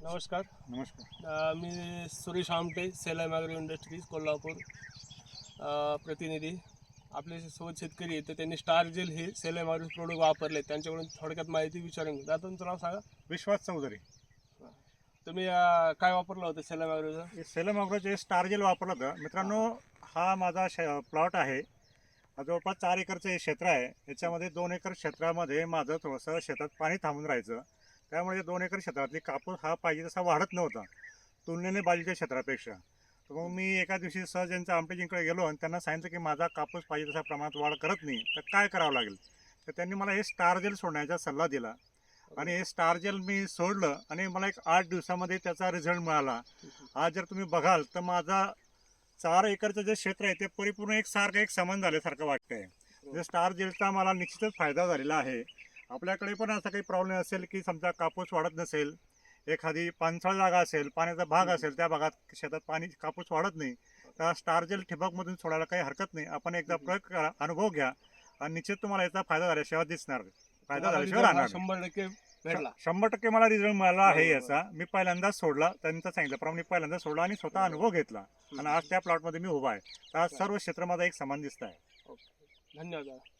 नमस्कार. नमस्कार. मी Suresh Amte, Salem agro industries Kolhapur प्रतिनिधी. आपले सोबत शेतकरी आहेत, तर त्यांनी स्टार जेल हे सेलम ॲग्रो प्रोडक्ट वापरले. त्यांच्याकडून थोडक्यात माहिती विचारून घेऊ. दादा तुमचं नाव सांगा. विश्वास चौधरी. तुम्ही काय वापरलं होतं सेलम ॲग्रोचं? हे सेलम अग्रोचे स्टार जेल वापरलं होतं. मित्रांनो, हा माझा प्लॉट आहे. जवळपास 4 एकरचं हे क्षेत्र आहे. याच्यामध्ये 2 एकर क्षेत्रामध्ये माझं थोडंसं शेतात पाणी थांबून राहायचं. त्यामुळे 2 एकर क्षेत्रातली कापूस हा पाहिजे तसा वाढत नव्हता तुलनेने बाजूच्या क्षेत्रापेक्षा. तर मग मी एका दिवशी सहज यांच्या आमटेजींकडे गेलो आणि त्यांना सांगितलं की माझा कापूस पाहिजे तसा प्रमाणात वाढ करत नाही, तर काय करावं लागेल. तर त्यांनी मला हे स्टार जेल सोडण्याचा सल्ला दिला आणि हे स्टार जेल मी सोडलं आणि मला एक 8 दिवसामध्ये त्याचा रिझल्ट मिळाला. आज जर तुम्ही बघाल तर माझा 4 एकरचं जे क्षेत्र आहे ते परिपूर्ण एक समान झाल्यासारखं वाटतंय. म्हणजे स्टार जेलचा मला निश्चितच फायदा झालेला आहे. आपल्याकडे पण असा काही प्रॉब्लेम असेल की समजा कापूस वाढत नसेल, एखादी पाणसाळ जागा असेल, पाण्याचा भाग असेल, त्या भागात शेतात पाणी कापूस वाढत नाही, तर स्टार जेल ठिबकमधून सोडायला काही हरकत नाही. आपण एकदा प्रयोग करा, अनुभव घ्या आणि निश्चित तुम्हाला याचा फायदा झाल्याशिवाय दिसणार नाही. फायदा झाल्याशिवाय राहणार नाही. 100% भेटला. 100% मला रिझल्ट मिळाला आहे बरोबर. याचा. मी पहिल्यांदाच सोडला, त्यांचं सांगितल्याप्रमाणे पहिल्यांदा सोडला आणि स्वतः अनुभव घेतला आणि आज त्या प्लॉटमध्ये मी उभा आहे. तर आज सर्व क्षेत्र माझा एक समान दिसत आहे. ओके. धन्यवाद दादा.